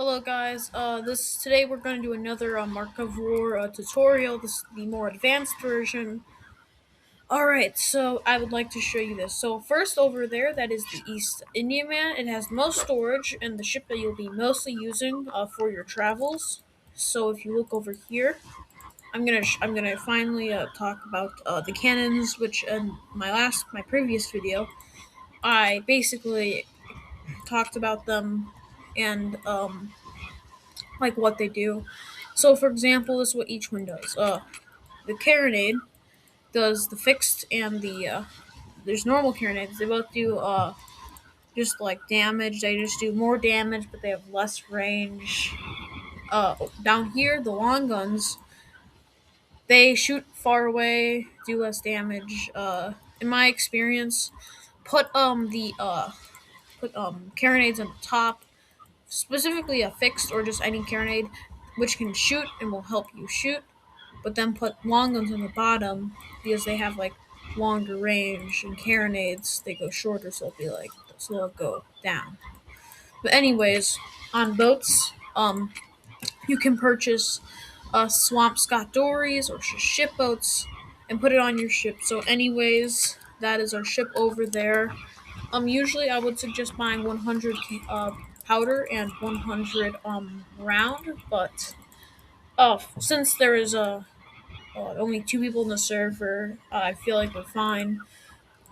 Hello guys, today we're going to do another Marque tutorial. This is the more advanced version. Alright, so I would like to show you this. So first over there, that is the East India Man. It has most storage and the ship that you'll be mostly using for your travels. So if you look over here, I'm gonna finally talk about the cannons, which in my previous video, I basically talked about them and like what they do. So, for example, this is what each one does. The carronade does the fixed and there's normal carronades. They both do just like damage. They just do more damage, but they have less range. Down here, the long guns, they shoot far away, do less damage. In my experience, put the carronades on the top, specifically a fixed or just any carronade, which can shoot and will help you shoot. But then put long guns on the bottom because they have like longer range, and carronades they go shorter, so it'll go down. But anyways, on boats, you can purchase swamp Scott dories or ship boats and put it on your ship. So anyways, that is our ship over there. Usually I would suggest buying 100 powder and 100 round, but since there is only two people in the server, I feel like we're fine.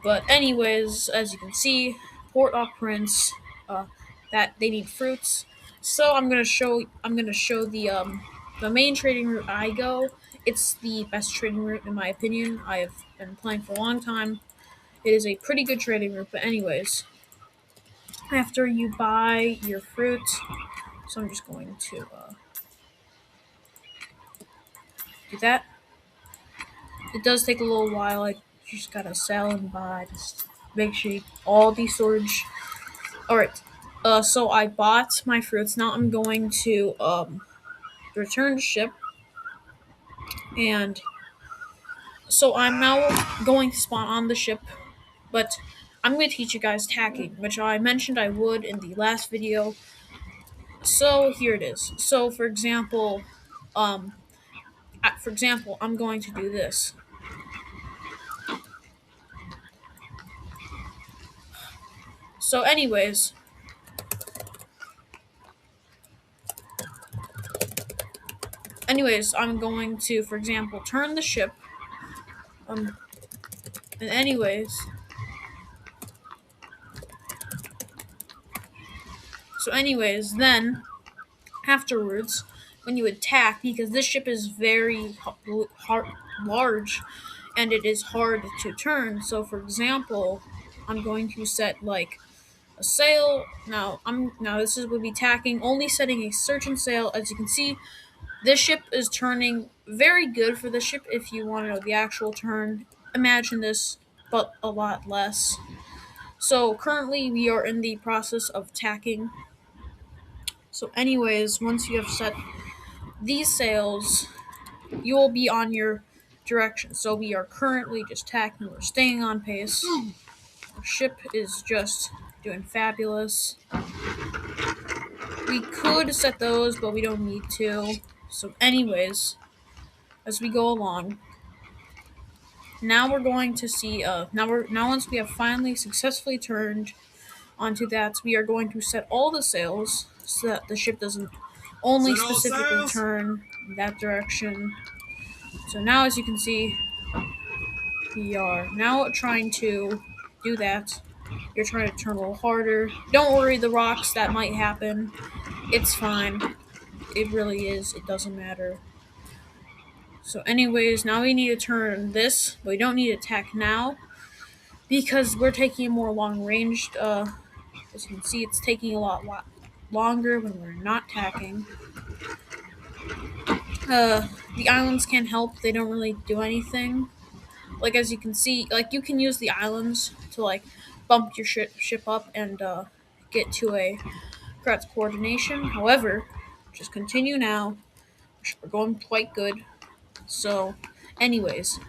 But anyways, as you can see, Port-au-Prince, uh, that they need fruits. So I'm gonna show the main trading route I go. It's the best trading route in my opinion. I have been playing for a long time. It is a pretty good trading route. But anyways, after you buy your fruit, so I'm just going to do that. It does take a little while. Like you just gotta sell and buy. Just make sure you all the storage. All right. So I bought my fruits. Now I'm going to return to ship, and so I'm now going to spawn on the ship. But I'm going to teach you guys tacking, which I mentioned I would in the last video. So here it is. So um, for example, I'm going to do this. So anyways, I'm going to, for example, turn the ship. Um, and then afterwards, when you attack, because this ship is very large, and it is hard to turn. So, for example, I'm going to set like a sail. Now this is would be tacking, only setting a certain sail. As you can see, this ship is turning very good for the ship. If you want to know the actual turn, imagine this, but a lot less. So currently we are in the process of tacking. So anyways, once you have set these sails, you will be on your direction. So we are currently just tacking. We're staying on pace. Our ship is just doing fabulous. We could set those, but we don't need to. So anyways, as we go along, now we're going to see now once we have finally successfully turned onto that, we are going to set all the sails so that the ship doesn't only specifically turn in that direction. So now, as you can see, we are now trying to do that. You're trying to turn a little harder. Don't worry, the rocks, that might happen. It's fine. It really is. It doesn't matter. So anyways, now we need to turn this, but we don't need to attack now because we're taking a more long-ranged, as you can see, it's taking a lot longer when we're not tacking. The islands can't help. They don't really do anything. Like, as you can see, like, you can use the islands to, like, bump your ship up and get to a correct coordination. However, just continue now. We're going quite good. So, anyways,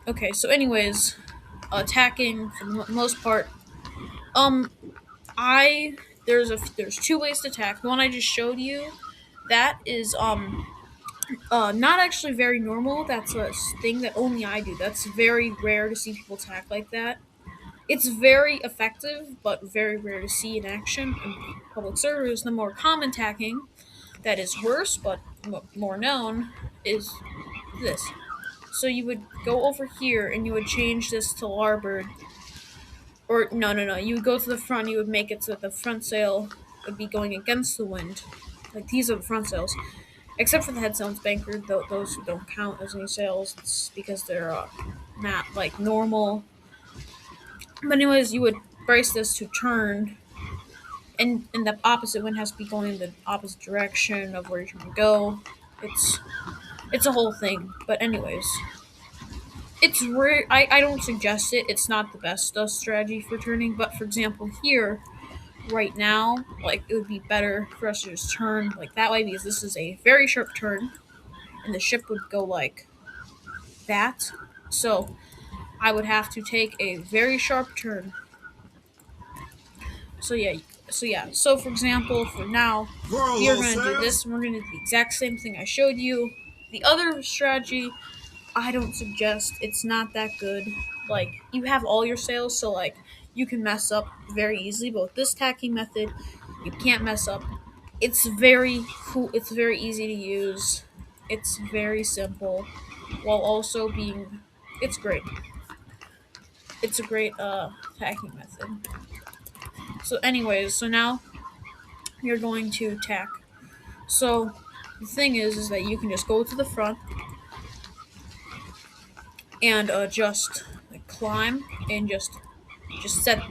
okay, so anyways, attacking for the most part. Um, I there's two ways to attack. The one I just showed you, that is not actually very normal. That's a thing that only I do. That's very rare to see people attack like that. It's very effective, but very rare to see in action in public servers. The more common attacking, that is worse, but more known, is this. So you would go over here and you would change this to larboard. Or, no. You would go to the front, you would make it so that the front sail would be going against the wind. Like, these are the front sails. Except for the head sails banker, those don't count as any sails. It's because they're not, like, normal. But anyways, you would brace this to turn, and the opposite wind has to be going in the opposite direction of where you're trying to go. It's a whole thing. But anyways, it's rare. I don't suggest it. It's not the best strategy for turning. But for example, here, right now, like, it would be better for us to just turn like that way, because this is a very sharp turn, and the ship would go like that. So I would have to take a very sharp turn. So for example, for now, we are going to do this, and we're going to do the exact same thing I showed you. The other strategy, I don't suggest. It's not that good. Like, you have all your sails, so like you can mess up very easily. But with this tacking method, you can't mess up. It's very cool. It's very easy to use. It's very simple, while also being. It's great. It's a great tacking method. So, anyways, so now you're going to tack. So the thing is that you can just go to the front and just like, climb and just set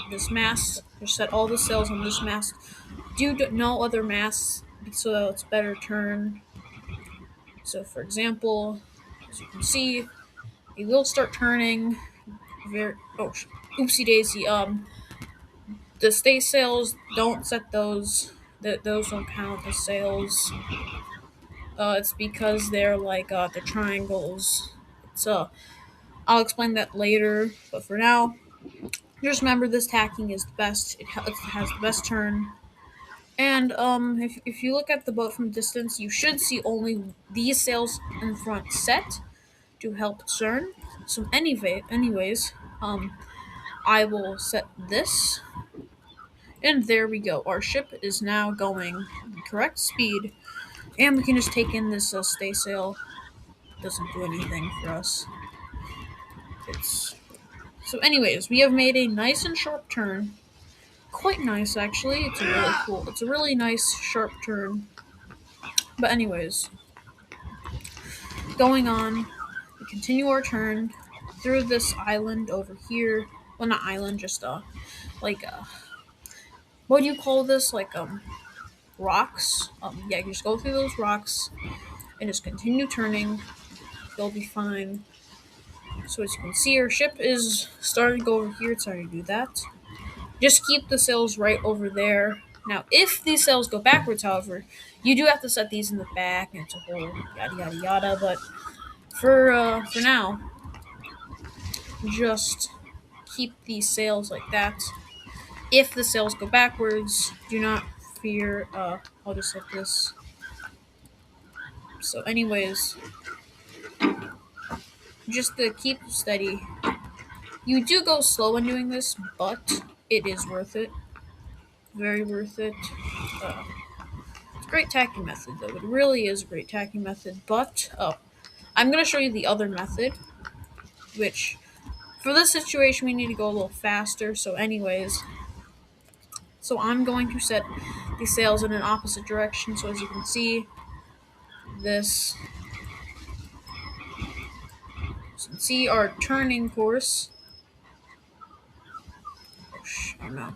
this mast. Just set all the sails on this mast. Do no other masts, so it's better turn. So for example, as you can see, it will start turning. Oopsie daisy. The stay sails, don't set those. Those don't count as sails. It's because they're like the triangles. So I'll explain that later. But for now, just remember this tacking is the best. It has the best turn. And if you look at the boat from a distance, you should see only these sails in front set to help turn. So anyways, I will set this, and there we go. Our ship is now going the correct speed, and we can just take in this stay sail. Doesn't do anything for us. So anyways, we have made a nice and sharp turn. Quite nice, actually. It's a really cool. It's a really nice sharp turn. But anyways, going on, we continue our turn through this island over here. Well, not island, just like what do you call this? Like rocks. Yeah, you just go through those rocks and just continue turning. You'll be fine. So as you can see, our ship is starting to go over here. It's starting to do that. Just keep the sails right over there. Now, if these sails go backwards, however, you do have to set these in the back, and it's a whole yada yada yada. But for now, just keep these sails like that. If the sails go backwards, do not fear. I'll just set this. So, anyways, just to keep steady. You do go slow when doing this, but it is worth it. Very worth it. It's a great tacking method, though. It really is a great tacking method. But I'm gonna show you the other method, which for this situation we need to go a little faster. So, anyways, so I'm going to set the sails in an opposite direction. So as you can see, this. So you can see our turning course. Oh no.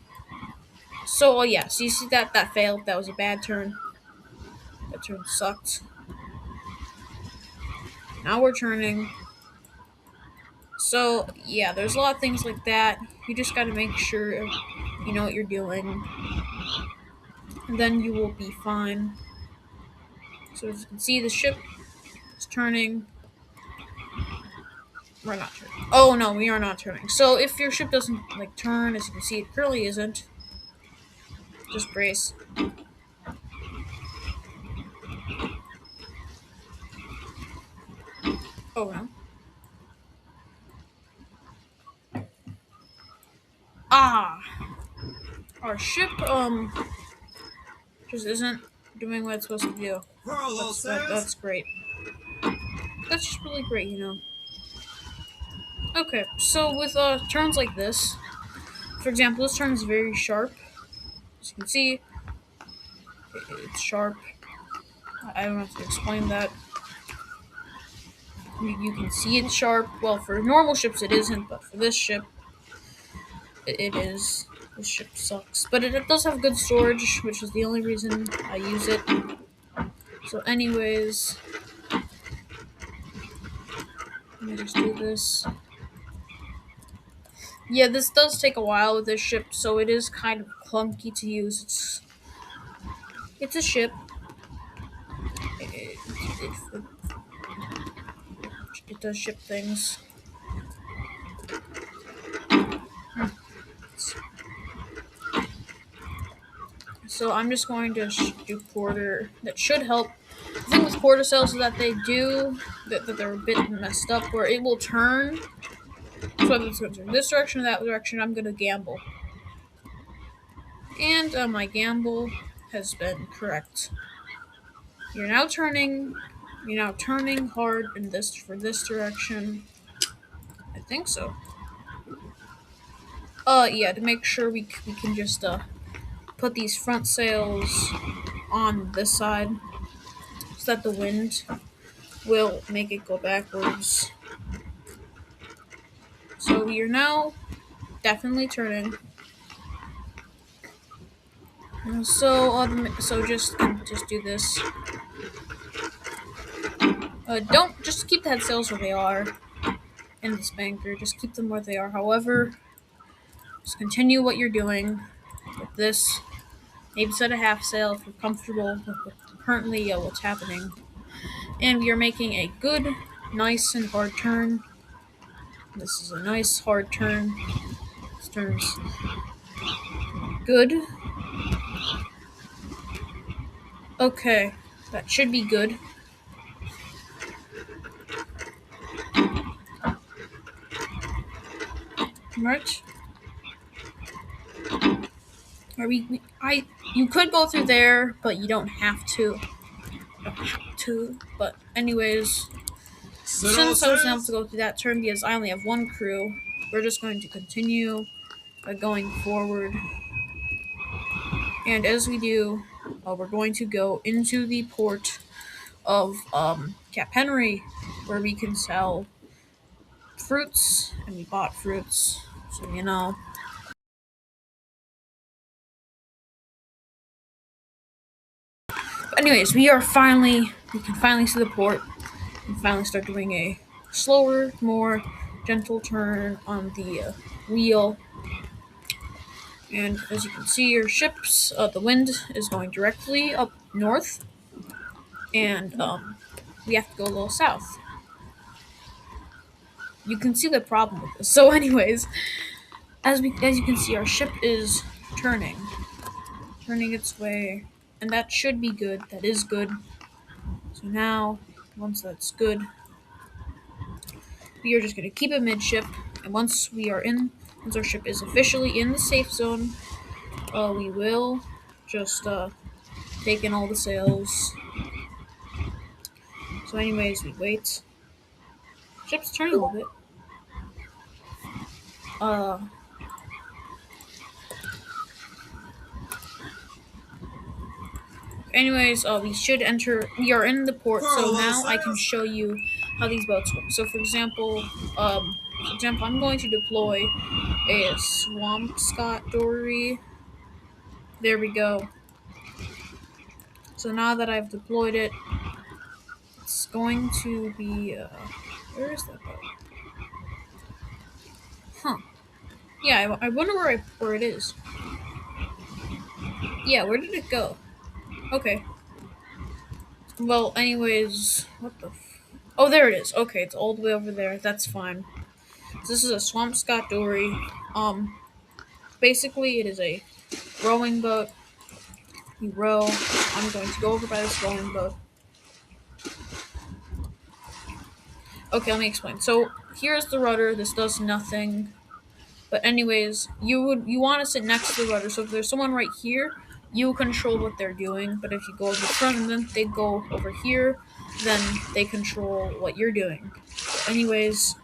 So yeah, so you see that failed. That was a bad turn. That turn sucked. Now we're turning. So yeah, there's a lot of things like that. You just gotta make sure you know what you're doing, and then you will be fine. So as you can see, the ship is turning. We're not turning. Oh no, we are not turning. So if your ship doesn't like turn, as you can see, it currently isn't. Just brace. Oh no. Ah! Our ship, just isn't doing what it's supposed to do. That's great. That's just really great, you know. Okay, so with turns like this, for example, this turn is very sharp. As you can see, it's sharp. I don't have to explain that. You can see it's sharp. Well, for normal ships it isn't, but for this ship, it is. This ship sucks. But it does have good storage, which is the only reason I use it. So anyways, let me just do this. Yeah, this does take a while with this ship, so it is kind of clunky to use. It's a ship. It, it does ship things. So I'm just going to do quarter. That should help. The thing with quarter sails is that they do that they're a bit messed up, where it will turn. So whether it's going to turn this direction or that direction, I'm going to gamble. And my gamble has been correct. You're now turning. You're now turning hard in this for this direction. I think so. Yeah, to make sure we can just put these front sails on this side so that the wind will make it go backwards. So we are now definitely turning. So just do this. Don't just keep the head sails where they are in the spanker. Just keep them where they are. However, just continue what you're doing with this. Maybe set a half sail if you're comfortable with currently what's happening. And we are making a good, nice and hard turn. This is a nice hard turn. This turn's good. Okay, that should be good. Right? You could go through there, but you don't have to. But anyways, since I was able to go through that turn because I only have one crew, we're just going to continue going forward. And as we do, we're going to go into the port of Cap Henry, where we can sell fruits, and we bought fruits, so you know. But anyways, we can finally see the port, and finally start doing a slower, more gentle turn on the wheel. And as you can see, your ships, the wind is going directly up north, and we have to go a little south. You can see the problem with this. So, anyways, as you can see, our ship is turning its way, and that should be good. That is good. So now, once that's good, we are just going to keep it midship, and once our ship is officially in the safe zone, we will just take in all the sails. So anyways, we wait. Ship's turning a little bit. Anyways, we are in the port, so now I can show you how these boats work. So for example, I'm going to deploy a Swampscott dory. There we go. So now that I've deployed it, it's going to be, where is that boat? Huh. Yeah, I wonder where it is. Yeah, where did it go? Okay. Well, anyways, what the oh, there it is. Okay, it's all the way over there. That's fine. So this is a Swampscott dory. Basically, it is a rowing boat. You row. I'm going to go over by this rowing boat. Okay, let me explain. So here's the rudder. This does nothing. But anyways, you want to sit next to the rudder. So if there's someone right here, you control what they're doing. But if you go over in front of them, they go over here, then they control what you're doing. But anyways,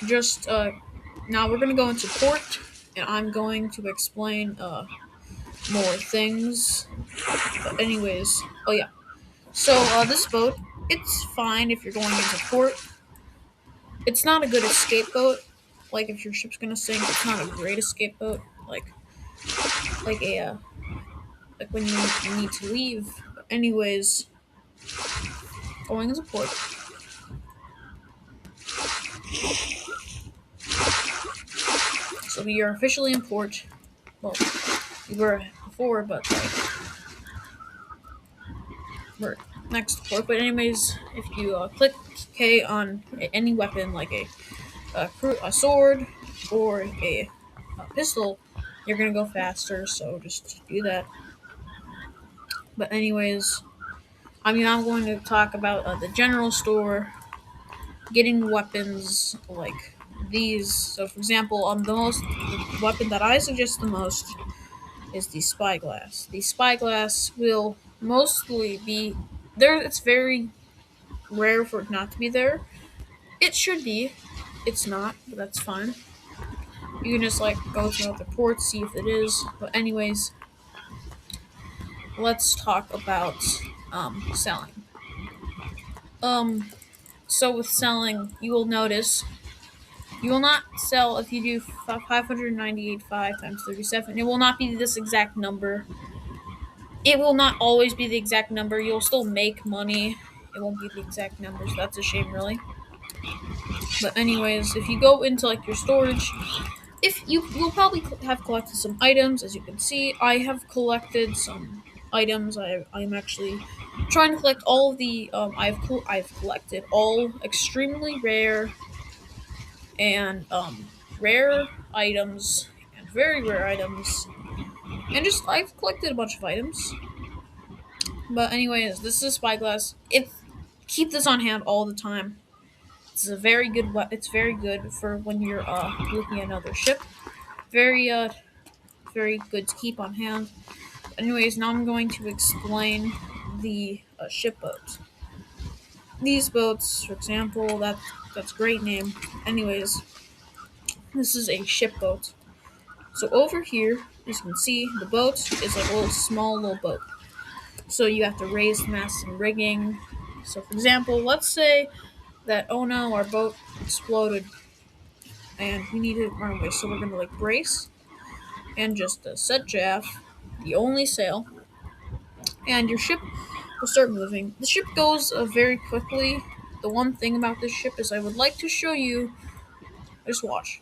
just now we're gonna go into port, and I'm going to explain more things. But anyways, oh yeah. So this boat, it's fine if you're going into port. It's not a good escape boat. Like if your ship's gonna sink, it's not a great escape boat. Like a like when you need to leave. But anyways, going into port. So we are officially in port. Well, we were before, but like we're next to port. But anyways, if you click K on any weapon like a sword or a pistol, you're gonna go faster. So just do that. But anyways, I'm going to talk about the general store, getting weapons like these. So, for example, the weapon that I suggest the most is the spyglass. The spyglass will mostly be there. It's very rare for it not to be there. It should be. It's not, but that's fine. You can just like go to another port, see if it is. But anyways, let's talk about selling. Um, so with selling, you will notice you will not sell if you do 598.5 times 37. It will not be this exact number. It will not always be the exact number. You'll still make money. It won't be the exact number, so that's a shame, really. But anyways, if you go into like your storage, if you will probably have collected some items, as you can see, I have collected some items. I'm actually trying to collect all of the I've collected all extremely rare and rare items and very rare items, and just I've collected a bunch of items. But anyways, this is a spyglass. Keep this on hand all the time. It's a very good. It's very good for when you're looking at another ship. Very very good to keep on hand. Anyways, now I'm going to explain the ship boats. These boats, for example, that's a great name. Anyways, this is a ship boat. So over here, as you can see, the boat is like a small little boat. So you have to raise the mast and rigging. So for example, let's say that oh no, our boat exploded and we need to run away. So we're gonna like brace and just set Jaff, the only sail, and your ship will start moving. The ship goes very quickly. The one thing about this ship is I would like to show you. Just watch.